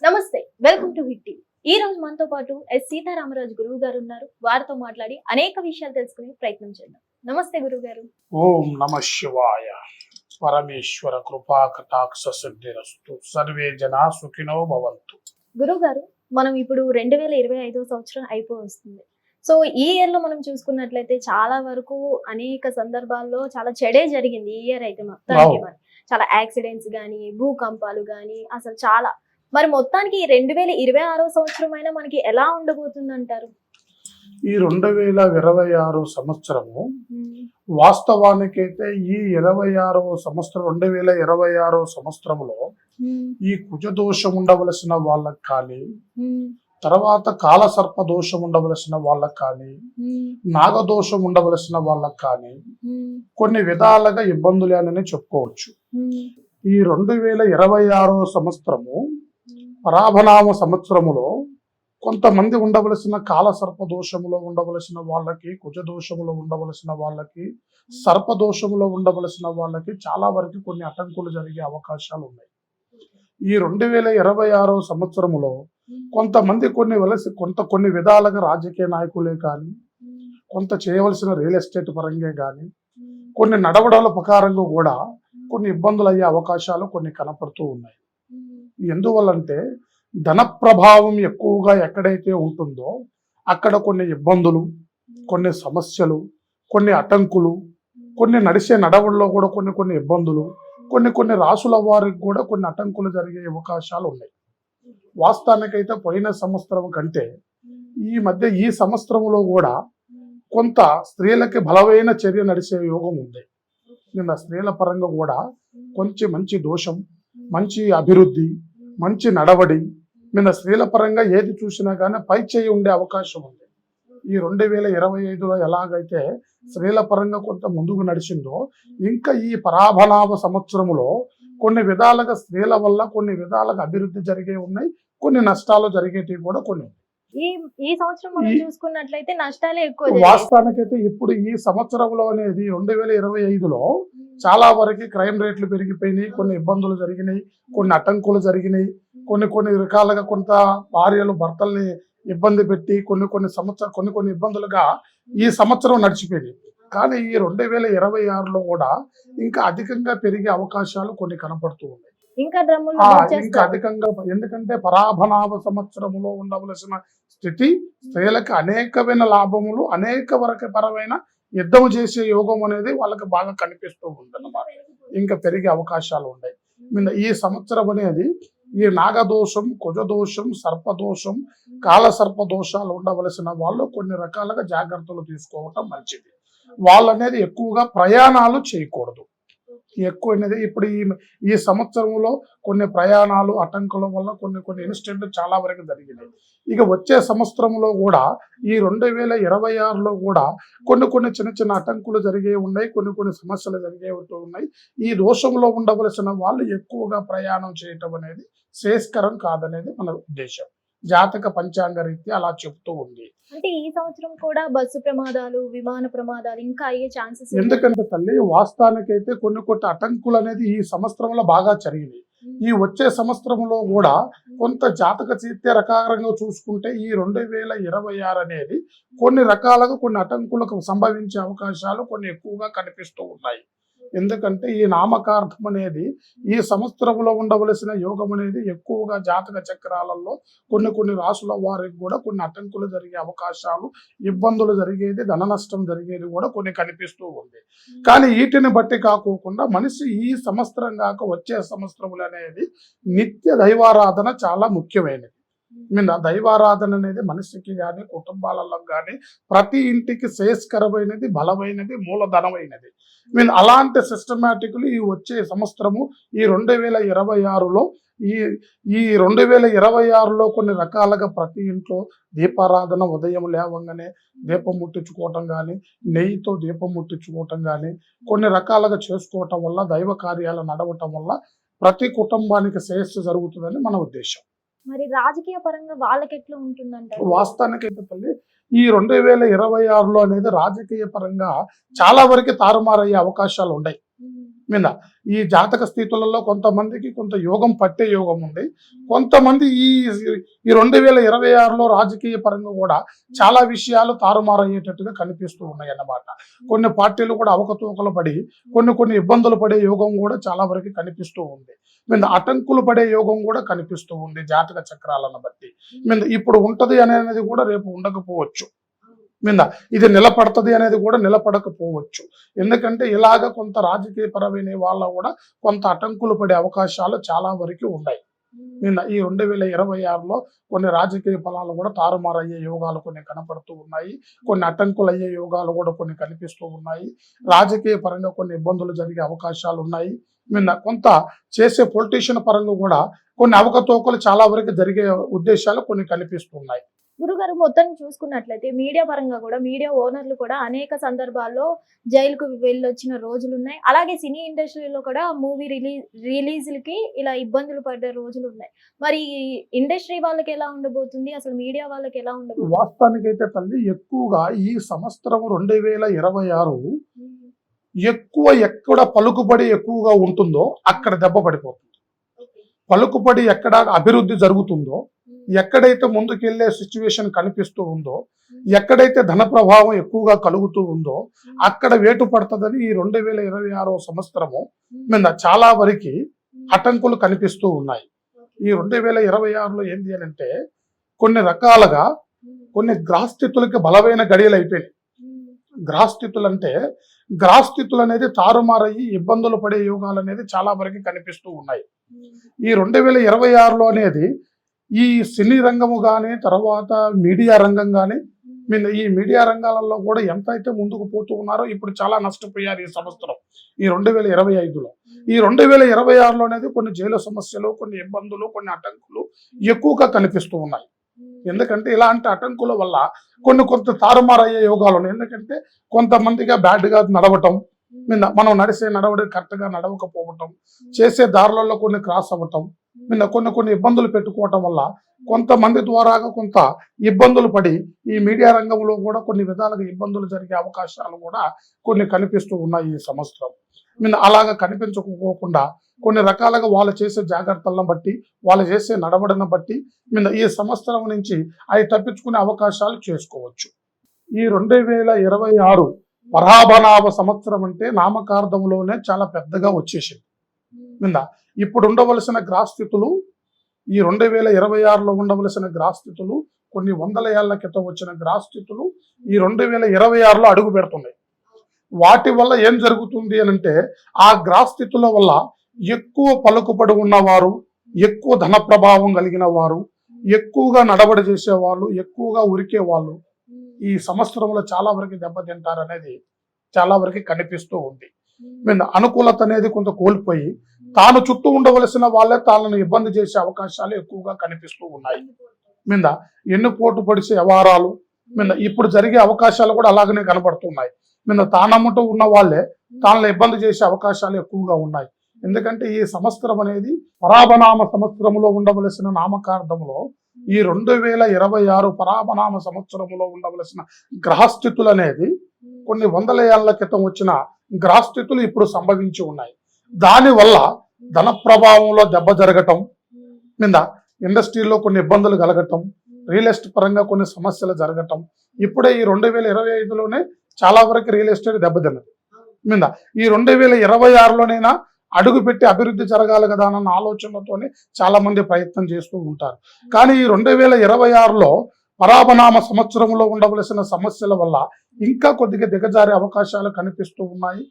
నమస్తే, welcome to hit TV. ఈ రోజు మనతో పాటు సీతారామరాజు గురువు గారు ఉన్నారు. వారితో మాట్లాడి అనేక విషయాలు తెలుసుకునే ప్రయత్నం చేద్దాం. నమస్తే గురువు గారు. ఓం నమ శివాయ. పరమేశ్వర కృపా కటాక్ష సిద్ధిరస్తు. సర్వే జనా సుఖినో భవంతు. గురువు గారు, మనం ఇప్పుడు 2025 సంవత్సరం అయిపోతుంది. సో ఈ ఇయర్ లో మనం చూసుకున్నట్లయితే చాలా వరకు అనేక సందర్భాల్లో చాలా చెడే జరిగింది. ఈ ఇయర్ అయితే మొత్తానికి చాలా యాక్సిడెంట్స్ గానీ, భూకంపాలు గానీ, అసలు చాలా. మరి మొత్తానికి 2026 సంవత్సరం అయినా మనకి ఎలా ఉండబోతుంది అంటారు? ఈ 2026 సంవత్సరము వాస్తవానికైతే ఈ 2026 సంవత్సరంలో ఈ కుజదోషం ఉండవలసిన వాళ్ళకి కానీ, తర్వాత కాలసర్ప దోషం ఉండవలసిన వాళ్ళకి కానీ, నాగదోషం ఉండవలసిన వాళ్ళకి కానీ కొన్ని విధాలుగా ఇబ్బందులే అని చెప్పుకోవచ్చు. ఈ 2026 సంవత్సరము పరాభనామ సంవత్సరములో కొంతమంది ఉండవలసిన కాలసర్ప దోషములో ఉండవలసిన వాళ్ళకి, కుజదోషములో ఉండవలసిన వాళ్ళకి, సర్పదోషములో ఉండవలసిన వాళ్ళకి చాలా వరకు కొన్ని అటంకులు జరిగే అవకాశాలు ఉన్నాయి. ఈ 2026 సంవత్సరములో కొంతమంది కొన్ని విధాలుగా రాజకీయ నాయకులే కానీ, కొంత చేయవలసిన రియల్ ఎస్టేట్ పరంగా కానీ, కొన్ని నడవడాల ప్రకారంగా కూడా కొన్ని ఇబ్బందులు అయ్యే అవకాశాలు కొన్ని కనపడుతూ ఉన్నాయి. ఎందువల్లంటే ధన ప్రభావం ఎక్కువగా ఎక్కడైతే ఉంటుందో అక్కడ కొన్ని ఇబ్బందులు, కొన్ని సమస్యలు, కొన్ని అటంకులు, కొన్ని నడిచే నడవడిలో కూడా కొన్ని ఇబ్బందులు, కొన్ని రాసుల వారికి కూడా కొన్ని అటంకులు జరిగే అవకాశాలు ఉన్నాయి. వాస్తవానికైతే పోయిన సంవత్సరం కంటే ఈ సంవత్సరంలో కూడా కొంత స్త్రీలకి బలమైన చర్య నడిచే యోగం ఉంది. నిన్న స్త్రీల పరంగా కూడా కొంచెం మంచి దోషం, మంచి అభివృద్ధి, మంచి నడవడి, నిన్న స్త్రీల పరంగా ఏది చూసినా కానీ పై చేయి ఉండే అవకాశం ఉంది. ఈ 2025లో ఎలాగైతే స్త్రీల పరంగా కొంత ముందుకు నడిచిందో, ఇంకా ఈ పరాభనాభ సంవత్సరంలో కొన్ని విధాలుగా స్త్రీల వల్ల కొన్ని విధాలుగా అభివృద్ధి జరిగే ఉన్నాయి, కొన్ని నష్టాలు జరిగేటివి కూడా కొన్ని. ఈ సంవత్సరం మనం చూసుకున్నట్లయితే నష్టాలే ఎక్కువ. వాస్తవానికైతే ఇప్పుడు ఈ సంవత్సరంలో అనేది 2025లో చాలా వరకు క్రైమ్ రేట్లు పెరిగిపోయినాయి, కొన్ని ఇబ్బందులు జరిగినాయి, కొన్ని అటంకులు జరిగినాయి, కొన్ని రకాలుగా కొంత భార్యలు భర్తల్ని ఇబ్బంది పెట్టి కొన్ని ఇబ్బందులుగా ఈ సంవత్సరం నడిచిపోయింది. కానీ ఈ 2026లో కూడా ఇంకా అధికంగా పెరిగే అవకాశాలు కొన్ని కనపడుతూ ఉన్నాయి. ఇంకా అధికంగా, ఎందుకంటే పరాభనాభ సంవత్సరంలో ఉండవలసిన స్థితి స్త్రీలకు అనేకమైన లాభములు, అనేక వరకు పరమైన యుద్ధం చేసే యోగం అనేది వాళ్ళకి బాగా కనిపిస్తూ ఉందన్నమాట. ఇంకా పెరిగే అవకాశాలు ఉన్నాయి. ఈ సంవత్సరం అనేది ఈ నాగదోషం, కుజదోషం, సర్పదోషం, కాలసర్ప దోషాలు ఉండవలసిన వాళ్ళు కొన్ని రకాలుగా జాగ్రత్తలు తీసుకోవటం మంచిది. వాళ్ళనేది ఎక్కువగా ప్రయాణాలు చేయకూడదు. ఎక్కువ అనేది ఇప్పుడు ఈ సంవత్సరంలో కొన్ని ప్రయాణాలు అటంకుల వల్ల కొన్ని ఇన్సిడెంట్లు చాలా వరకు జరిగినాయి. ఇక వచ్చే సంవత్సరంలో కూడా ఈ 2026లో కూడా కొన్ని చిన్న అటంకులు జరిగే ఉన్నాయి, కొన్ని సమస్యలు జరిగే ఉన్నాయి. ఈ దోషంలో ఉండవలసిన వాళ్ళు ఎక్కువగా ప్రయాణం చేయటం అనేది శ్రేయస్కరం కాదనేది మన ఉద్దేశం. జాతక పంచాంగ రీత్యా అలా చెప్తూ ఉంది. అంటే ఈ సంవత్సరం కూడా బస్సు ప్రమాదాలు, విమాన ప్రమాదాలు ఇంకా అయ్యే ఛాన్సెస్. ఎందుకంటే తల్లి వాస్తవానికైతే కొన్ని అటంకులు అనేది ఈ సంవత్సరంలో బాగా జరిగినాయి. ఈ వచ్చే సంవత్సరంలో కూడా కొంత జాతక చీత్య రకారంగా చూసుకుంటే ఈ 2026 అనేది కొన్ని రకాలుగా కొన్ని అటంకులకు సంభవించే అవకాశాలు కొన్ని ఎక్కువగా కనిపిస్తూ ఉన్నాయి. ఎందుకంటే ఈ నామకార్థం అనేది ఈ సంవత్సరంలో ఉండవలసిన యోగం అనేది ఎక్కువగా జాతక చక్రాలలో కొన్ని రాసుల వారికి కూడా కొన్ని అటంకులు జరిగే అవకాశాలు, ఇబ్బందులు జరిగేది, ధన నష్టం జరిగేది కూడా కొన్ని కనిపిస్తూ ఉంది. కానీ వీటిని బట్టి కాకోకుండా మనిషి ఈ సంవత్సరం కాక వచ్చే సంవత్సరములు అనేది నిత్య దైవారాధన చాలా ముఖ్యమైనది. దైవారాధన అనేది మనిషికి కానీ, కుటుంబాలలో కానీ ప్రతి ఇంటికి శ్రేయస్కరమైనది, బలమైనది, మూలధనమైనది. అలాంటి సిస్టమేటిక్లు ఈ వచ్చే సంవత్సరము ఈ 2026లో ఈ 2026లో కొన్ని రకాలుగా ప్రతి ఇంట్లో దీపారాధన ఉదయం లేవంగానే దీపం ముట్టించుకోవటం కానీ, నెయ్యితో దీపం ముట్టించుకోవటం కానీ కొన్ని రకాలుగా చేసుకోవటం వల్ల, దైవ కార్యాలు నడవటం వల్ల ప్రతి కుటుంబానికి శ్రేయస్సు జరుగుతుందని మన ఉద్దేశం. మరి రాజకీయ పరంగా వాళ్ళకి ఎట్లా ఉంటుందంటే, వాస్తవానికైతే తల్లి ఈ 2026లో అనేది రాజకీయ పరంగా చాలా వరకు తారుమారయ్యే అవకాశాలు ఉన్నాయి. మీద ఈ జాతక స్థితులలో కొంతమందికి కొంత యోగం పట్టే యోగం ఉంది. కొంతమంది ఈ 2026లో రాజకీయ పరంగా కూడా చాలా విషయాలు తారుమారయ్యేటట్టుగా కనిపిస్తూ ఉన్నాయి అన్నమాట. కొన్ని పార్టీలు కూడా అవకతవకలు పడి కొన్ని ఇబ్బందులు పడే యోగం కూడా చాలా వరకు కనిపిస్తూ ఉంది. మీద అటంకులు పడే యోగం కూడా కనిపిస్తూ ఉంది జాతక చక్రాలను బట్టి. మీద ఇప్పుడు ఉంటది అనేది కూడా రేపు ఉండకపోవచ్చు. మీద ఇది నిలబడుతుంది అనేది కూడా నిలబడకపోవచ్చు. ఎందుకంటే ఇలాగ కొంత రాజకీయ పరమైన వాళ్ళ కూడా కొంత అటంకులు పడే అవకాశాలు చాలా వరకు ఉన్నాయి. మీద ఈ 2026లో కొన్ని రాజకీయ ఫలాలు కూడా తారుమారయ్యే యోగాలు కొన్ని కనపడుతూ ఉన్నాయి. కొన్ని అటంకులు అయ్యే యోగాలు కూడా కొన్ని కనిపిస్తూ ఉన్నాయి. రాజకీయ పరంగా కొన్ని ఇబ్బందులు జరిగే అవకాశాలు ఉన్నాయి. మీద కొంత చేసే పొలిటీషియన్ పరంగా కూడా కొన్ని అవకతవకలు చాలా వరకు జరిగే ఉద్దేశాలు కొన్ని కనిపిస్తున్నాయి. గురుగారు మొత్తం చూసుకున్నట్లయితే మీడియా పరంగా కూడా మీడియా ఓనర్లు కూడా అనేక సందర్భాల్లో జైలుకు వెళ్ళొచ్చిన రోజులు ఉన్నాయి. అలాగే సినీ ఇండస్ట్రీలో కూడా మూవీ రిలీజ్లకి ఇలా ఇబ్బందులు పడ్డ రోజులు ఉన్నాయి. మరి ఇండస్ట్రీ వాళ్ళకి ఎలా ఉండబోతుంది, అసలు మీడియా వాళ్ళకి ఎలా ఉండబోతుంది? వాస్తవానికైతే తల్లి ఎక్కువగా ఈ సంవత్సరం 2026 ఎక్కువ ఎక్కడ పలుకుబడి ఎక్కువగా ఉంటుందో అక్కడ దెబ్బ పడిపోతుంది. పలుకుబడి ఎక్కడ అభివృద్ధి జరుగుతుందో, ఎక్కడైతే ముందుకెళ్లే సిచ్యువేషన్ కనిపిస్తూ ఉందో, ఎక్కడైతే ధన ప్రభావం ఎక్కువగా కలుగుతూ ఉందో అక్కడ వేటు పడుతుందని ఈ 2026 సంవత్సరము మీద చాలా వరకు అటంకులు కనిపిస్తూ ఉన్నాయి. ఈ 2026లో ఏంటి అని అంటే కొన్ని రకాలుగా కొన్ని గ్రహస్థితులకి బలమైన గడియలు అయిపోయినాయి. గ్రహస్థితులు అంటే గ్రహస్థితులు అనేది తారుమారయ్యి ఇబ్బందులు పడే యోగాలు అనేది చాలా వరకు కనిపిస్తూ ఉన్నాయి. ఈ 2026లో అనేది ఈ సినీ రంగము కానీ తర్వాత మీడియా రంగం కానీ ఈ మీడియా రంగాలలో కూడా ఎంత అయితే ముందుకు పోతూ ఉన్నారో ఇప్పుడు చాలా నష్టపోయారు ఈ సంవత్సరం ఈ 2025లో. ఈ 2026లో అనేది కొన్ని జైలు సమస్యలు, కొన్ని ఇబ్బందులు, కొన్ని అటంకులు ఎక్కువగా కనిపిస్తూ ఉన్నాయి. ఎందుకంటే ఇలాంటి అటంకుల వల్ల కొంత తారుమారయ్యే యోగాలు ఉన్నాయి. ఎందుకంటే కొంతమందిగా బ్యాడ్గా నడవటం, మనం నడిచే నడవడం కరెక్ట్గా నడవకపోవటం, చేసే దారులలో కొన్ని క్రాస్ అవ్వటం, కొన్ని ఇబ్బందులు పెట్టుకోవటం వల్ల కొంతమంది ద్వారాగా కొంత ఇబ్బందులు పడి ఈ మీడియా రంగంలో కూడా కొన్ని విధాలుగా ఇబ్బందులు జరిగే అవకాశాలు కూడా కొన్ని కనిపిస్తూ ఉన్నాయి ఈ సంవత్సరం. అలాగా కనిపించకపోకుండా కొన్ని రకాలుగా వాళ్ళు చేసే జాగ్రత్తలను బట్టి, వాళ్ళు చేసే నడవడిని బట్టి ఈ సంవత్సరం నుంచి అవి తప్పించుకునే అవకాశాలు చేసుకోవచ్చు. ఈ 2026 పరాభనాభ సంవత్సరం అంటే నామకార్థంలోనే చాలా పెద్దగా వచ్చేసింది. ఇప్పుడు ఉండవలసిన గ్రహస్థితులు ఈ 2026లో ఉండవలసిన గ్రహస్థితులు కొన్ని వందల ఏళ్ల క్రితం వచ్చిన గ్రహస్థితులు ఈ 2026లో అడుగు పెడుతున్నాయి. వాటి వల్ల ఏం జరుగుతుంది అని అంటే ఆ గ్రహస్థితుల వల్ల ఎక్కువ పలుకుబడి ఉన్నవారు, ఎక్కువ ధన ప్రభావం కలిగిన వారు, ఎక్కువగా నడబడి చేసేవాళ్ళు, ఎక్కువగా ఉరికే వాళ్ళు ఈ సంవత్సరంలో చాలా వరకు దెబ్బతింటారు అనేది చాలా వరకు కనిపిస్తూ ఉంది. అనుకూలత అనేది కొంత కోల్పోయి తాను చుట్టూ ఉండవలసిన వాళ్ళే తాను ఇబ్బంది చేసే అవకాశాలు ఎక్కువగా కనిపిస్తూ ఉన్నాయి. ఎన్నుపోటు పడిసే వ్యవహారాలు ఇప్పుడు జరిగే అవకాశాలు కూడా అలాగనే కనబడుతున్నాయి. తానమ్మటూ ఉన్న వాళ్ళే తాను ఇబ్బంది చేసే అవకాశాలు ఎక్కువగా ఉన్నాయి. ఎందుకంటే ఈ సంవత్సరం అనేది పరాభనామ సంవత్సరంలో ఉండవలసిన నామకార్థంలో ఈ 2026 పరాభనామ సంవత్సరంలో ఉండవలసిన గ్రహస్థితులు అనేది కొన్ని వందల ఏళ్ల క్రితం వచ్చిన గ్రహస్థితులు ఇప్పుడు సంభవించి ఉన్నాయి. దానివల్ల ధన ప్రభావంలో దెబ్బ జరగటం, ఇండస్ట్రీలో కొన్ని ఇబ్బందులు కలగటం, రియల్ ఎస్టేట్ పరంగా కొన్ని సమస్యలు జరగటం, ఇప్పుడే ఈ 2025లోనే చాలా వరకు రియల్ ఎస్టేట్ దెబ్బతిన్నది. ఈ 2026లోనైనా అడుగు పెట్టి అభివృద్ధి జరగాలి కదా అన్న ఆలోచనలతోనే చాలా మంది ప్రయత్నం చేస్తూ ఉంటారు. కానీ ఈ 2026లో పరాభనామ సంవత్సరంలో ఉండవలసిన సమస్యల వల్ల ఇంకా కొద్దిగా దిగజారే అవకాశాలు కనిపిస్తూ ఉన్నాయి.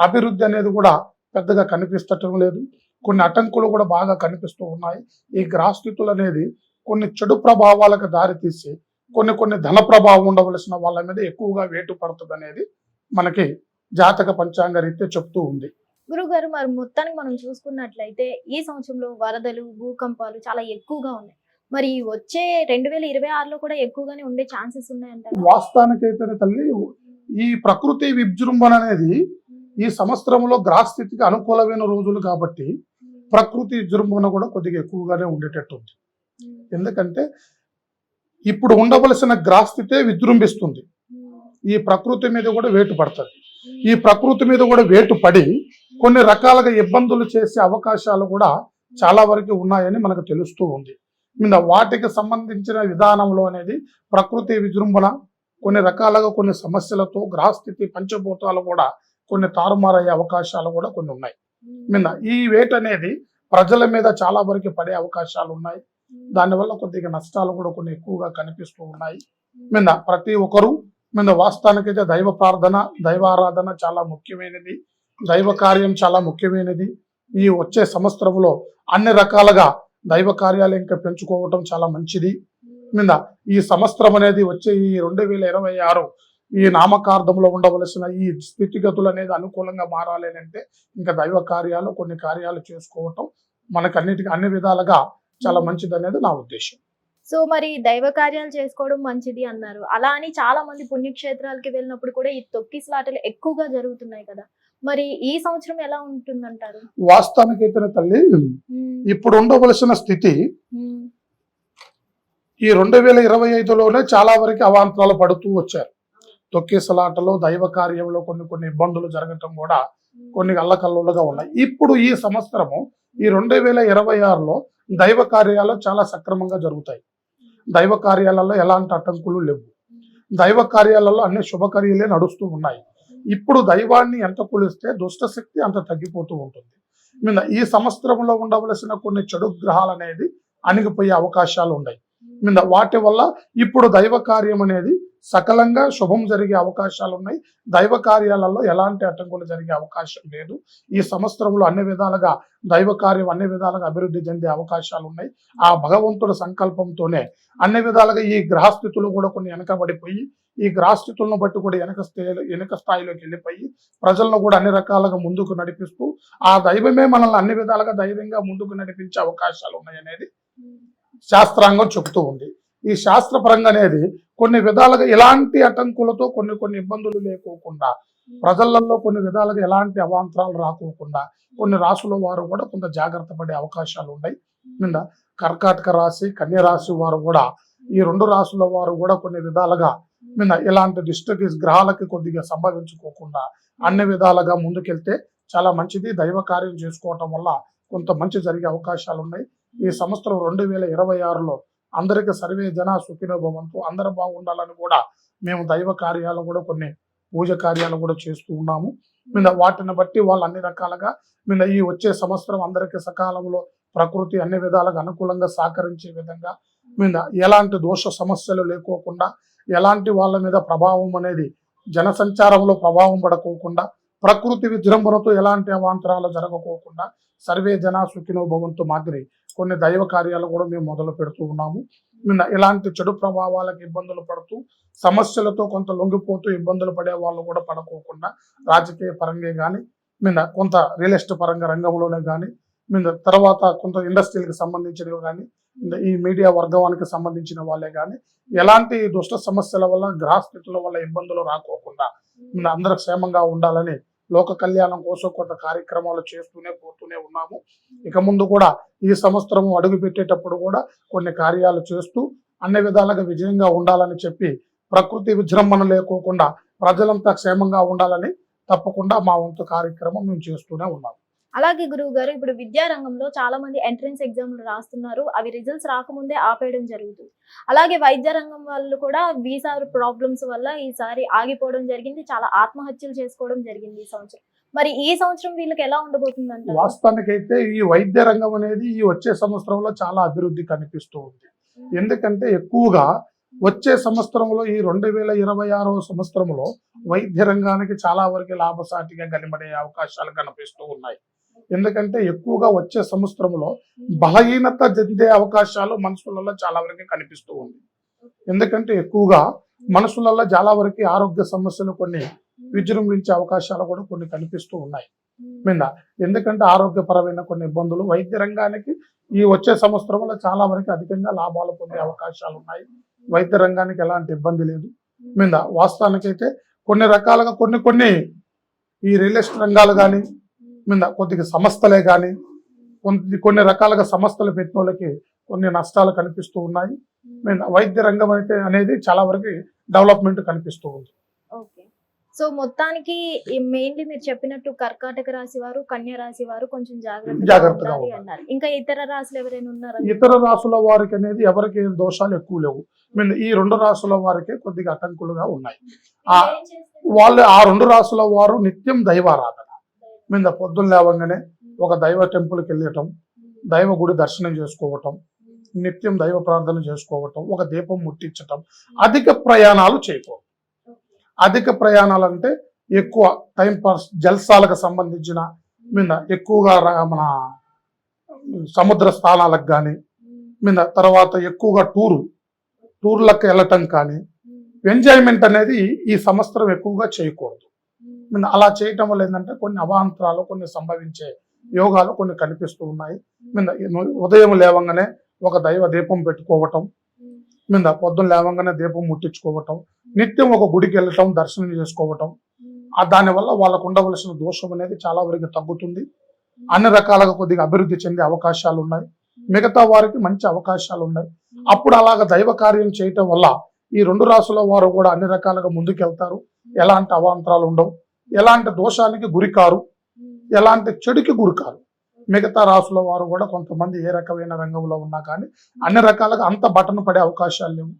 అభివృద్ధి అనేది కూడా పెద్దగా కనిపిస్తటం లేదు. కొన్ని అటంకులు కూడా బాగా కనిపిస్తూ ఉన్నాయి. ఈ గ్రహస్థితులు అనేది కొన్ని చెడు ప్రభావాలకు దారితీసి కొన్ని ధన ప్రభావం ఉండవలసిన వాళ్ళ మీద ఎక్కువగా వేటు పడుతుంది అనేది మనకి జాతక పంచాంగ రీత్యా చెప్తూ ఉంది. గురుగారు, మరి మొత్తానికి మనం చూసుకున్నట్లయితే ఈ సంవత్సరంలో వరదలు, భూకంపాలు చాలా ఎక్కువగా ఉన్నాయి. మరి వచ్చే 2026లో కూడా ఎక్కువగానే ఉండే ఛాన్సెస్ ఉన్నాయంటారు? వాస్తవానికైతే తల్లి ఈ ప్రకృతి విజృంభణ అనేది ఈ సంవత్సరంలో గ్రహస్థితికి అనుకూలమైన రోజులు కాబట్టి ప్రకృతి విజృంభణ కూడా కొద్దిగా ఎక్కువగానే ఉండేటట్టు ఉంది. ఎందుకంటే ఇప్పుడు ఉండవలసిన గ్రహస్థితే విజృంభిస్తుంది. ఈ ప్రకృతి మీద కూడా వేటు పడుతుంది. ఈ ప్రకృతి మీద కూడా వేటు పడి కొన్ని రకాలుగా ఇబ్బందులు చేసే అవకాశాలు కూడా చాలా వరకు ఉన్నాయని మనకు తెలుస్తూ ఉంది. మీద వాటికి సంబంధించిన విధానంలో అనేది ప్రకృతి విజృంభణ కొన్ని రకాలుగా కొన్ని సమస్యలతో గ్రహస్థితి పంచభూతాలు కూడా కొన్ని తారుమారయ్యే అవకాశాలు కూడా కొన్ని ఉన్నాయి. మీద ఈ వేట్ అనేది ప్రజల మీద చాలా వరకు పడే అవకాశాలు ఉన్నాయి. దానివల్ల కొద్దిగా నష్టాలు కూడా కొన్ని ఎక్కువగా కనిపిస్తూ ఉన్నాయి. మీద ప్రతి ఒక్కరూ మీద వాస్తవానికైతే దైవ ప్రార్థన దైవారాధన చాలా ముఖ్యమైనది. దైవ కార్యం చాలా ముఖ్యమైనది. ఈ వచ్చే సంవత్సరంలో అన్ని రకాలుగా దైవ కార్యాలు ఇంకా పెంచుకోవటం చాలా మంచిది. మీద ఈ సంవత్సరం అనేది వచ్చే ఈ 2026 ఈ నామకార్థంలో ఉండవలసిన ఈ స్థితిగతులు అనేది అనుకూలంగా మారాలి అంటే ఇంకా దైవ కార్యాలు కొన్ని కార్యాలు చేసుకోవటం మనకు అన్ని విధాలుగా చాలా మంచిది అనేది నా ఉద్దేశం. సో మరి దైవ కార్యాలు చేసుకోవడం మంచిది అన్నారు. అలా అని చాలా మంది పుణ్యక్షేత్రాలకి వెళ్ళినప్పుడు కూడా ఈ తొక్కిసలాటలు ఎక్కువగా జరుగుతున్నాయి కదా, మరి ఈ సంవత్సరం ఎలా ఉంటుందంటారు? వాస్తవానికైతే తల్లి ఇప్పుడు ఉండవలసిన స్థితి ఈ 2025లోనే చాలా వరకు అవాంతరాలు పడుతూ వచ్చారు. తొక్కిసలాటలో దైవ కార్యంలో కొన్ని ఇబ్బందులు జరగటం కూడా కొన్ని అల్లకల్లోలుగా ఉన్నాయి. ఇప్పుడు ఈ సంవత్సరము ఈ 2026లో దైవ కార్యాలు చాలా సక్రమంగా జరుగుతాయి. దైవ కార్యాలలో ఎలాంటి అడ్డంకులు లేవు. దైవ కార్యాలలో అన్ని శుభకార్యాలే నడుస్తూ ఉన్నాయి. ఇప్పుడు దైవాన్ని ఎంత కొలిస్తే దుష్టశక్తి అంత తగ్గిపోతూ ఉంటుంది. ఈ సంవత్సరంలో ఉండవలసిన కొన్ని చెడు గ్రహాలు అనేది అణిగిపోయే అవకాశాలు ఉన్నాయి. వాటి వల్ల ఇప్పుడు దైవ కార్యం అనేది సకలంగా శుభం జరిగే అవకాశాలు ఉన్నాయి. దైవ కార్యాలలో ఎలాంటి అడ్డంకులు జరిగే అవకాశం లేదు. ఈ సంవత్సరంలో అన్ని విధాలుగా దైవ కార్యం అన్ని విధాలుగా అభివృద్ధి చెందే అవకాశాలు ఉన్నాయి. ఆ భగవంతుడి సంకల్పంతోనే అన్ని విధాలుగా ఈ గ్రహస్థితులు కూడా కొన్ని వెనకబడిపోయి ఈ గ్రహస్థితులను బట్టి కూడా వెనక స్థాయిలోకి వెళ్ళిపోయి ప్రజలను కూడా అన్ని రకాలుగా ముందుకు నడిపిస్తూ ఆ దైవమే మనల్ని అన్ని విధాలుగా ధైర్యంగా ముందుకు నడిపించే అవకాశాలు ఉన్నాయి అనేది శాస్త్రాంగం చెబుతూ ఉంది. ఈ శాస్త్రపరంగా అనేది కొన్ని విధాలుగా ఎలాంటి అటంకులతో కొన్ని ఇబ్బందులు లేకోకుండా ప్రజలలో కొన్ని విధాలుగా ఎలాంటి అవాంతరాలు రాకోకుండా కొన్ని రాసుల వారు కూడా కొంత జాగ్రత్త పడే అవకాశాలు ఉన్నాయి. మీద కర్కాటక రాశి కన్య రాశి వారు కూడా ఈ 2 రాసుల వారు కూడా కొన్ని విధాలుగా మీద ఇలాంటి గ్రహాలకి కొద్దిగా సంభవించుకోకుండా అన్ని విధాలుగా ముందుకెళ్తే చాలా మంచిది. దైవ కార్యం చేసుకోవటం వల్ల కొంత మంచి జరిగే అవకాశాలు ఉన్నాయి. ఈ సంవత్సరం 2026లో అందరికి సర్వే జన సుఖినో భవంతు అందరూ బాగుండాలని కూడా మేము దైవ కార్యాలు కూడా కొన్ని పూజ కార్యాలు కూడా చేస్తూ ఉన్నాము. మీద వాటిని బట్టి వాళ్ళు అన్ని రకాలుగా మీద ఈ వచ్చే సంవత్సరం అందరికీ సకాలంలో ప్రకృతి అన్ని విధాలుగా అనుకూలంగా సహకరించే విధంగా మీద ఎలాంటి దోష సమస్యలు లేకోకుండా ఎలాంటి వాళ్ళ మీద ప్రభావం అనేది జనసంచారంలో ప్రభావం పడకోకుండా ప్రకృతి విజృంభణతో ఎలాంటి అవాంతరాలు జరగకోకుండా సర్వే జన సుఖినో భవంతు మాదిరి కొన్ని దైవ కార్యాలు కూడా మేము మొదలు పెడుతూ ఉన్నాము. ఇలాంటి చెడు ప్రభావాలకు ఇబ్బందులు పడుతూ సమస్యలతో కొంత లొంగిపోతూ ఇబ్బందులు పడే వాళ్ళు కూడా పడకోకుండా రాజకీయ పరంగా కానీ కొంత రియల్ ఎస్టేట్ పరంగా రంగంలోనే కానీ తర్వాత కొంత ఇండస్ట్రీలకు సంబంధించినవి కానీ ఈ మీడియా వర్గానికి సంబంధించిన వాళ్ళే కానీ ఎలాంటి దుష్ట సమస్యల వల్ల గ్రహస్థితుల వల్ల ఇబ్బందులు రాకోకుండా అందరూ క్షేమంగా ఉండాలని లోక కళ్యాణం కోసం కొంత కార్యక్రమాలు చేస్తూనే పోతూనే ఉన్నాము. ఇక ముందు కూడా ఈ సంవత్సరం అడుగు పెట్టేటప్పుడు కూడా కొన్ని కార్యాలు చేస్తూ అన్ని విధాలుగా విజయంగా ఉండాలని చెప్పి ప్రకృతి విజృంభణ లేకోకుండా ప్రజలంతా క్షేమంగా ఉండాలని తప్పకుండా మా వంతు కార్యక్రమం మేము చేస్తూనే ఉన్నాము. అలాగే గురువు గారు, ఇప్పుడు విద్యారంగంలో చాలా మంది ఎంట్రన్స్ ఎగ్జామ్లు రాస్తున్నారు, అవి రిజల్ట్స్ రాకముందే ఆపేయడం జరుగుతుంది. అలాగే వైద్య రంగం వాళ్ళు కూడా వీసా ప్రాబ్లమ్స్ వల్ల ఈసారి ఆగిపోవడం జరిగింది, చాలా ఆత్మహత్యలు చేసుకోవడం జరిగింది ఈ సంవత్సరం. మరి ఈ సంవత్సరం వీళ్ళకి ఎలా ఉండబోతుందంట? వాస్తవానికైతే ఈ వైద్య రంగం అనేది ఈ వచ్చే సంవత్సరంలో చాలా అభివృద్ధి కనిపిస్తూ ఉంది. ఎందుకంటే ఎక్కువగా వచ్చే సంవత్సరంలో ఈ 2026 సంవత్సరంలో వైద్య రంగానికి చాలా వరకు లాభసాటిగా కనబడే అవకాశాలు కనిపిస్తూ ఉన్నాయి. ఎందుకంటే ఎక్కువగా వచ్చే సంవత్సరంలో బలహీనత చెందే అవకాశాలు మనుషులలో చాలా వరకు కనిపిస్తూ ఉంది. ఎందుకంటే ఎక్కువగా మనుషులలో చాలా వరకు ఆరోగ్య సమస్యలు కొన్ని విజృంభించే అవకాశాలు కూడా కొన్ని కనిపిస్తూ ఉన్నాయి. ఎందుకంటే ఆరోగ్యపరమైన కొన్ని ఇబ్బందులు వైద్య రంగానికి ఈ వచ్చే సంవత్సరంలో చాలా వరకు అధికంగా లాభాలు పొందే అవకాశాలు ఉన్నాయి. వైద్య రంగానికి ఎలాంటి ఇబ్బంది లేదు. వాస్తవానికైతే కొన్ని రకాలుగా కొన్ని ఈ రియల్ ఎస్టేట్ రంగాలు కానీ కొద్దిగా సంస్థలే కానీ కొన్ని రకాలుగా సంస్థలు పెట్టిన వాళ్ళకి కొన్ని నష్టాలు కనిపిస్తూ ఉన్నాయి. వైద్య రంగం అయితే అనేది చాలా వరకు డెవలప్మెంట్ కనిపిస్తూ ఉంది. ఓకే, సో మొత్తానికి మెయిన్లీ మీరు చెప్పినట్టు కర్కాటక రాశి వారు, కన్య రాశి వారు కొంచెం జాగ్రత్తగా జాగ్రత్తగా ఉండాలి ఉండాలి. అన్నారు. ఇంకా ఇతర రాశులు ఎవరైనా ఉన్నారా? ఇతర రాసుల వారికి అనేది ఎవరికి ఏం దోషాలు ఎక్కువ లేవు. ఈ 2 రాసుల వారికే కొద్దిగా ఆటంకులుగా ఉన్నాయి. ఆ వాళ్ళు ఆ 2 రాసుల వారు నిత్యం దైవారాధన పొద్దున్న లేవగానే ఒక దైవ టెంపుల్కి వెళ్ళటం, దైవ గుడి దర్శనం చేసుకోవటం, నిత్యం దైవ ప్రార్థన చేసుకోవటం, ఒక దీపం ముట్టించటం. అధిక ప్రయాణాలు చేయకూడదు. అధిక ప్రయాణాలు అంటే ఎక్కువ టైం పాస్ జల్సాలకు సంబంధించిన ఎక్కువగా మన సముద్ర స్థానాలకు కానీ తర్వాత ఎక్కువగా టూర్లకు వెళ్ళటం కానీ ఎంజాయ్మెంట్ అనేది ఈ సంవత్సరం ఎక్కువగా చేయకూడదు. అలా చేయటం వల్ల ఏంటంటే కొన్ని అవాంతరాలు కొన్ని సంభవించే యోగాలు కొన్ని కనిపిస్తూ ఉన్నాయి. ఉదయం లేవంగానే ఒక దైవ దీపం పెట్టుకోవటం, పొద్దున్న లేవంగానే దీపం ముట్టించుకోవటం, నిత్యం ఒక గుడికి వెళ్ళటం, దర్శనం చేసుకోవటం. దానివల్ల వాళ్ళకు ఉండవలసిన దోషం అనేది చాలా వరకు తగ్గుతుంది. అన్ని రకాలుగా కొద్దిగా అభివృద్ధి చెందే అవకాశాలు ఉన్నాయి. మిగతా వారికి మంచి అవకాశాలు ఉన్నాయి. అప్పుడు అలాగ దైవ కార్యం చేయటం వల్ల ఈ 2 రాసుల వారు కూడా అన్ని రకాలుగా ముందుకెళ్తారు. ఎలాంటి అవాంతరాలు ఉండవు, ఎలాంటి దోషానికి గురికారు, ఎలాంటి చెడుకి గురికారు. మిగతా రాసుల వారు కూడా కొంతమంది ఏ రకమైన రంగంలో ఉన్నా కానీ అన్ని రకాలుగా అంత బటన్ పడే అవకాశాలు లేవు.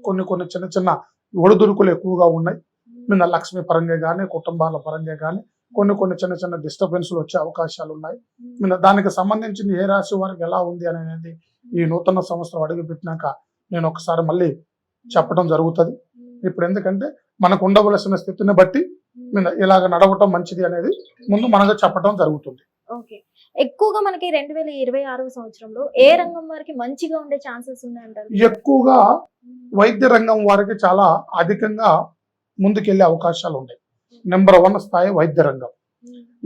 కొన్ని చిన్న చిన్న ఒడిదుడుకులు ఎక్కువగా ఉన్నాయి. లక్ష్మి పరంగా కానీ కుటుంబాల పరంగా కానీ కొన్ని చిన్న చిన్న డిస్టర్బెన్స్లు వచ్చే అవకాశాలు ఉన్నాయి. దానికి సంబంధించింది ఏ రాశి వారికి ఎలా ఉంది అనేది ఈ నూతన సంవత్సరం అడుగుపెట్టినాక నేను ఒకసారి మళ్ళీ చెప్పడం జరుగుతుంది. ఇప్పుడు ఎందుకంటే మనకు ఉండవలసిన స్థితిని బట్టి ఇలాగ నడవటం మంచిది అనేది ముందు మనకు చెప్పడం జరుగుతుంది. ఓకే, ఎక్కువగా మనకి 2026 సంవత్సరంలో ఏ రంగం వారికి మంచిగా ఉండే ఛాన్సెస్ ఉన్నాయంటారు? ఎక్కువగా వైద్య రంగం వారికి చాలా అధికంగా ముందుకెళ్లే అవకాశాలు ఉన్నాయి. నెంబర్ 1 స్థాయి వైద్య రంగం.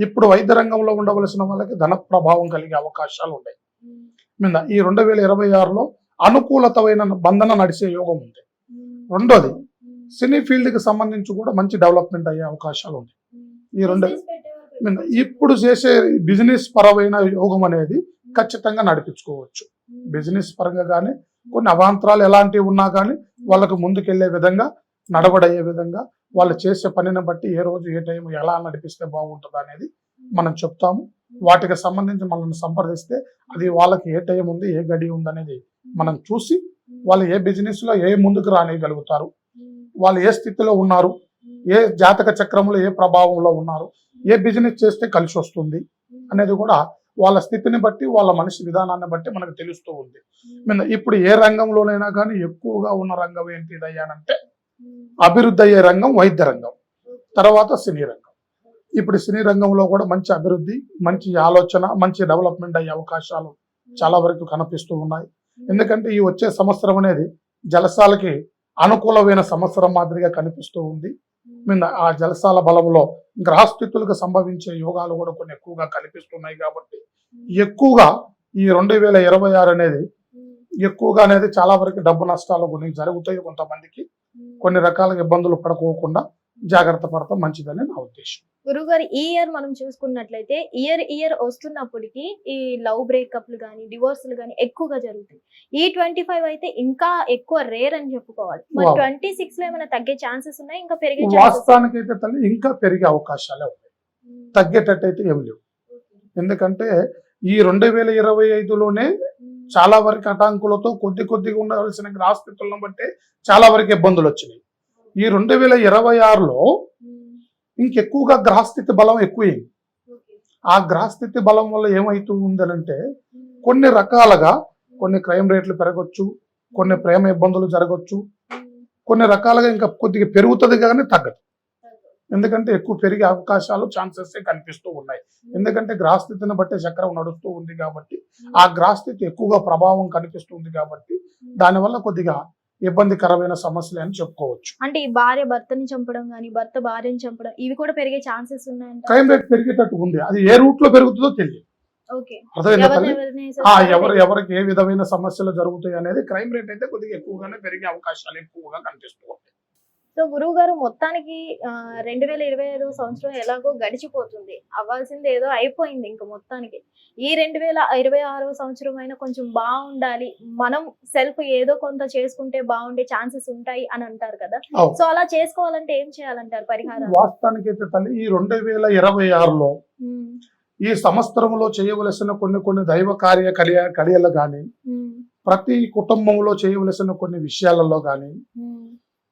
ఇప్పుడు వైద్య రంగంలో ఉండవలసిన వాళ్ళకి ధన ప్రభావం కలిగే అవకాశాలు ఉన్నాయి. ఈ 2026లో అనుకూలతమైన బంధన నడిచే యోగం ఉంది. రెండోది సినీ ఫీల్డ్ కి సంబంధించి కూడా మంచి డెవలప్మెంట్ అయ్యే అవకాశాలు ఉన్నాయి. ఈ 2 ఇప్పుడు చేసే బిజినెస్ పరమైన యోగం అనేది ఖచ్చితంగా నడిపించుకోవచ్చు. బిజినెస్ పరంగా కానీ కొన్ని అవాంతరాలు ఎలాంటివి ఉన్నా కానీ వాళ్ళకు ముందుకెళ్లే విధంగా నడవడయ్యే విధంగా వాళ్ళు చేసే పనిని బట్టి ఏ రోజు ఏ టైం ఎలా నడిపిస్తే బాగుంటుంది అనేది మనం చెప్తాము. వాటికి సంబంధించి మనల్ని సంప్రదిస్తే అది వాళ్ళకి ఏ టైం ఉంది ఏ గడి ఉంది అనేది మనం చూసి వాళ్ళు ఏ బిజినెస్ లో ఏ ముందుకు రానియగలుగుతారు, వాళ్ళు ఏ స్థితిలో ఉన్నారు, ఏ జాతక చక్రంలో ఏ ప్రభావంలో ఉన్నారు, ఏ బిజినెస్ చేస్తే కలిసి వస్తుంది అనేది కూడా వాళ్ళ స్థితిని బట్టి వాళ్ళ మనిషి విధానాన్ని బట్టి మనకు తెలుస్తూ ఉంది. ఇప్పుడు ఏ రంగంలోనైనా కానీ ఎక్కువగా ఉన్న రంగం ఏంటి అయ్యానంటే అభివృద్ధి అయ్యే రంగం వైద్య రంగం, తర్వాత సినీ రంగం. ఇప్పుడు సినీ రంగంలో కూడా మంచి అభివృద్ధి, మంచి ఆలోచన, మంచి డెవలప్మెంట్ అయ్యే అవకాశాలు చాలా వరకు కనిపిస్తూ ఉన్నాయి. ఎందుకంటే ఈ వచ్చే సంవత్సరం అనేది జలసాలకి అనుకూలమైన సంవత్సరం మాదిరిగా కనిపిస్తూ ఉంది. ఆ జలసాల బలంలో గ్రహస్థితులకు సంభవించే యోగాలు కూడా కొన్ని ఎక్కువగా కనిపిస్తున్నాయి. కాబట్టి ఎక్కువగా ఈ 2026 అనేది ఎక్కువగా అనేది చాలా వరకు డబ్బు నష్టాలు కొన్ని జరుగుతాయి. కొంతమందికి కొన్ని రకాల ఇబ్బందులు పడుకోకుండా జాగ్రత్త పడతాం మంచిదని నా ఉద్దేశం. గురుగారు, ఈ ఇయర్ మనం చూసుకున్నట్లయితే ఇయర్ వస్తున్నప్పటికీ ఈ లవ్ బ్రేకప్లు కానీ డివోర్స్లు కానీ ఎక్కువగా జరుగుతాయి. ఈ 25 అయితే ఇంకా ఎక్కువ రేర్ అని చెప్పుకోవాలి. మరి 26 లో ఏమైనా తగ్గే ఛాన్సెస్ ఉన్నాయి, ఇంకా పెరిగే వాస్తవానికి అయితే తల్లి ఇంకా పెరిగే అవకాశాలే ఉన్నాయి, తగ్గేటట్టయితే ఏం లేవు. ఎందుకంటే ఈ 2025లోనే చాలా వరకు అటాంకులతో కొద్దిగా ఉండవలసిన గ్రహస్థితులను బట్టి చాలా వరకు ఇబ్బందులు వచ్చినాయి. ఈ 2026లో ఇంకెక్కువగా గ్రహస్థితి బలం ఎక్కువైంది. ఆ గ్రహస్థితి బలం వల్ల ఏమైతూ ఉందనంటే కొన్ని రకాలుగా కొన్ని క్రైమ్ రేట్లు పెరగొచ్చు, కొన్ని ప్రేమ ఇబ్బందులు జరగచ్చు, కొన్ని రకాలుగా ఇంకా కొద్దిగా పెరుగుతుంది కానీ తగ్గదు. ఎందుకంటే ఎక్కువ పెరిగే అవకాశాలు ఛాన్సెస్ కనిపిస్తూ ఉన్నాయి. ఎందుకంటే గ్రహస్థితిని బట్టి చక్రం నడుస్తూ ఉంది కాబట్టి ఆ గ్రహస్థితి ఎక్కువగా ప్రభావం కనిపిస్తుంది కాబట్టి దానివల్ల కొద్దిగా ఇబ్బందికరమైన సమస్యలు అని చెప్పుకోవచ్చు. అంటే ఈ భార్య భర్తని చంపడం కానీ భర్త భార్యని చంపడం ఇవి కూడా పెరిగే ఛాన్సెస్ ఉన్నాయంట. క్రైమ్ రేట్ పెరిగేటట్టు ఉంది, అది ఏ రూట్ లో పెరుగుతుందో తెలియదు. ఎవరికి ఏ విధమైన సమస్యలు జరుగుతాయి అనేది క్రైమ్ రేట్ అయితే కొద్దిగా ఎక్కువగానే పెరిగే అవకాశాలు ఎక్కువగా కనిపిస్తూ ఉంటాయి. సో గురువు గారు మొత్తానికి 2025 సంవత్సరం ఎలాగో గడిచిపోతుంది, అవ్వాల్సింది ఏదో అయిపోయింది ఇంకా మొత్తానికి. ఈ 2026 సంవత్సరం అయినా కొంచెం బాగుండాలి, మనం సెల్ఫ్ ఏదో కొంత చేసుకుంటే బాగుండే ఛాన్సెస్ ఉంటాయి అని అంటారు కదా. అవును. సో అలా చేసుకోవాలంటే ఏం చేయాలంటారు పరిహారం? వాస్తవానికి అయితే తల్లి ఈ 2026లో ఈ సంవత్సరంలో చేయవలసిన కొన్ని దైవ కార్య కడియలు కానీ, ప్రతి కుటుంబంలో చేయవలసిన కొన్ని విషయాలలో కానీ,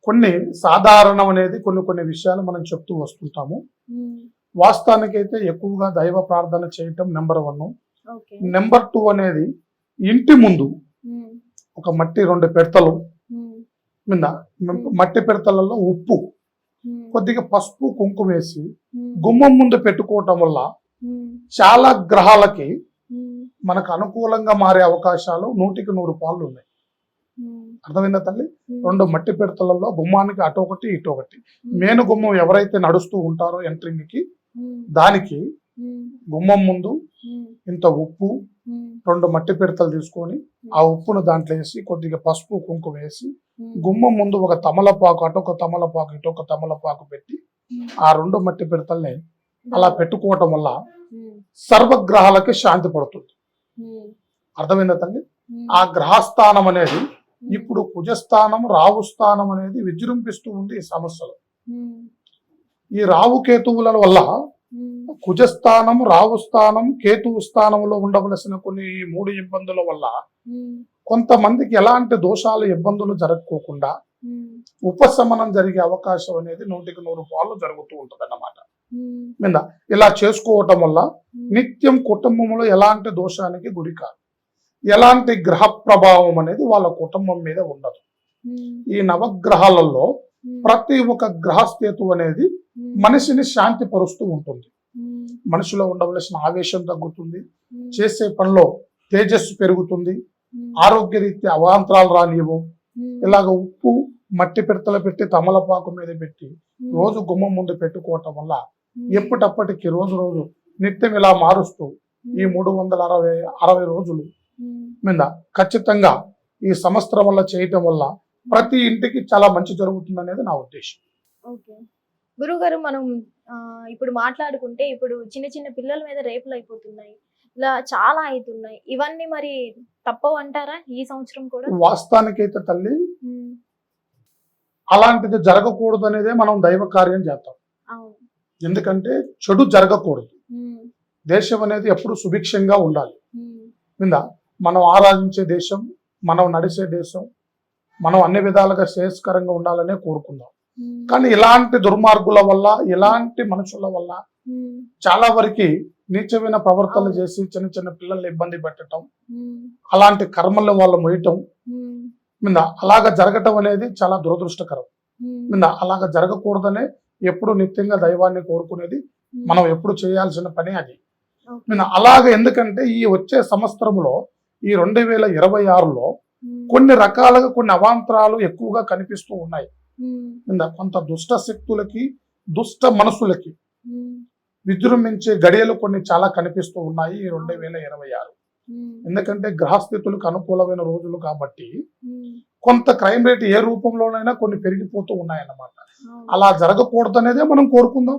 కొన్ని సాధారణం అనేది కొన్ని విషయాలు మనం చెప్తూ వస్తుంటాము. వాస్తవానికైతే ఎక్కువగా దైవ ప్రార్థన చేయటం నెంబర్ 1. నెంబర్ 2 అనేది ఇంటి ముందు ఒక మట్టి 2 పిడతలు మీద, మట్టి పిడతలలో ఉప్పు, కొద్దిగా పసుపు కుంకుమ వేసి గుమ్మం ముందు పెట్టుకోవటం వల్ల చాలా గ్రహాలకి మనకు అనుకూలంగా మారే అవకాశాలు 100కి 100 పాళ్ళు ఉన్నాయి. అర్థమైందా తల్లి? 2 మట్టి పిడతలలో గుమ్మానికి అటొకటి ఇటొకటి. మేను గుమ్మం ఎవరైతే నడుస్తూ ఉంటారో ఎంట్రింగ్ కి, దానికి గుమ్మం ముందు ఇంత ఉప్పు 2 మట్టి పిడతలు తీసుకొని ఆ ఉప్పును దాంట్లో వేసి కొద్దిగా పసుపు కుంకుమ వేసి గుమ్మం ముందు ఒక తమలపాకు, అటొక తమలపాకు ఇటొక తమలపాకు పెట్టి ఆ 2 మట్టి పిడతల్ని అలా పెట్టుకోవటం వల్ల సర్వగ్రహాలకి శాంతి పడుతుంది. అర్థమైందా తల్లి? ఆ గ్రహస్థానం అనేది ఇప్పుడు కుజస్థానం, రాహు స్థానం అనేది విజృంభిస్తూ ఉంది ఈ సమస్యలు. ఈ రాహు కేతువుల వల్ల కుజస్థానం, రాహు స్థానం, కేతువు స్థానంలో ఉండవలసిన కొన్ని 3 ఇబ్బందుల వల్ల కొంతమందికి ఎలాంటి దోషాలు ఇబ్బందులు జరగకోకుండా ఉపశమనం జరిగే అవకాశం అనేది 100కి 100 పాళ్ళు జరుగుతూ ఉంటుంది అన్నమాట. మీద ఇలా చేసుకోవటం వల్ల నిత్యం కుటుంబంలో ఎలాంటి దోషానికి గురి కాదు, ఎలాంటి గ్రహ ప్రభావం అనేది వాళ్ళ కుటుంబం మీద ఉండదు. ఈ నవగ్రహాలలో ప్రతి ఒక్క గ్రహస్థేతు అనేది మనిషిని శాంతి పరుస్తూ ఉంటుంది. మనిషిలో ఉండవలసిన ఆవేశం తగ్గుతుంది, చేసే పనిలో తేజస్సు పెరుగుతుంది, ఆరోగ్య రీత్యా అవాంతరాలు రానివ్వు. ఇలాగ ఉప్పు మట్టి పిడతలు పెట్టి తమలపాకు మీద పెట్టి రోజు గుమ్మం ముందు పెట్టుకోవటం వల్ల ఎప్పటప్పటికి రోజు నిత్యం ఇలా మారుస్తూ ఈ 360 రోజులు మీద ఖచ్చితంగా ఈ సంవత్సరం వల్ల చేయటం వల్ల ప్రతి ఇంటికి చాలా మంచి జరుగుతుంది అనేది నా ఉద్దేశం. ఓకే గురుగారు, మనం ఇప్పుడు మాట్లాడుకుంటే ఇప్పుడు చిన్న పిల్లల మీద రేపులు అయిపోతున్నాయి, ఇలా చాలా అవుతున్నాయి. ఇవన్నీ మరి తప్పవు అంటారా ఈ సంవత్సరం కూడా? వాస్తవానికైతే తల్లి అలాంటిది జరగకూడదు అనేదే మనం దైవ కార్యం చేస్తాం. ఎందుకంటే చెడు జరగకూడదు. దేశం అనేది ఎప్పుడు సుభిక్షంగా ఉండాలి. విందా, మనం ఆరాధించే దేశం, మనం నడిచే దేశం, మనం అన్ని విధాలుగా శ్రేయస్కరంగా ఉండాలనే కోరుకుందాం. కానీ ఇలాంటి దుర్మార్గుల వల్ల, ఇలాంటి మనుషుల వల్ల చాలా వరకు నీచమైన ప్రవర్తనలు చేసి చిన్న పిల్లల్ని ఇబ్బంది పెట్టడం, అలాంటి కర్మల్ని వాళ్ళు మొయ్యటం మీద అలాగ జరగటం అనేది చాలా దురదృష్టకరం. మీద అలాగ జరగకూడదనే ఎప్పుడు నిత్యంగా దైవాన్ని కోరుకునేది మనం ఎప్పుడు చేయాల్సిన పని అది. అలాగే ఎందుకంటే ఈ వచ్చే సంవత్సరంలో ఈ 2026లో కొన్ని రకాలుగా కొన్ని అవాంతరాలు ఎక్కువగా కనిపిస్తూ ఉన్నాయి. కొంత దుష్ట శక్తులకి, దుష్ట మనసులకి విజృంభించే గడియలు కొన్ని చాలా కనిపిస్తూ ఉన్నాయి ఈ 2026. ఎందుకంటే గ్రహస్థితులకు అనుకూలమైన రోజులు కాబట్టి కొంత క్రైమ్ రేట్ ఏ రూపంలోనైనా కొన్ని పెరిగిపోతూ ఉన్నాయన్నమాట. అలా జరగకూడదు అనేదే మనం కోరుకుందాం.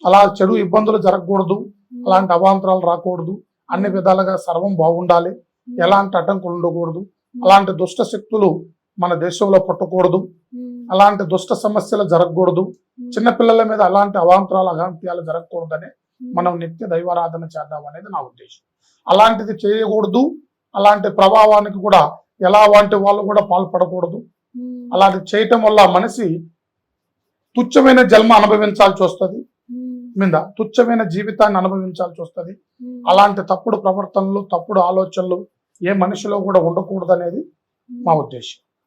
అలా చెడు ఇబ్బందులు జరగకూడదు, అలాంటి అవాంతరాలు రాకూడదు, అన్ని విధాలుగా సర్వం బాగుండాలి, ఎలాంటి అడ్డంకులు ఉండకూడదు, అలాంటి దుష్ట శక్తులు మన దేశంలో పుట్టకూడదు, అలాంటి దుష్ట సమస్యలు జరగకూడదు, చిన్నపిల్లల మీద అలాంటి అవాంతరాలు అగాంత్యాలు జరగకూడదని మనం నిత్య దైవారాధన చేద్దాం అనేది నా ఉద్దేశం. అలాంటిది చేయకూడదు, అలాంటి ప్రభావానికి కూడా ఎలాంటి వాళ్ళు కూడా పాల్పడకూడదు. అలాంటి చేయటం వల్ల మనిషి తుచ్చమైన జన్మ అనుభవించాల్సి వస్తుంది, మీద తుచ్చమైన జీవితాన్ని అనుభవించాల్సి వస్తుంది. అలాంటి తప్పుడు ప్రవర్తనలు, తప్పుడు ఆలోచనలు ఏ మనిషిలో కూడా ఉండకూడదు అనేది మా ఉద్దేశం.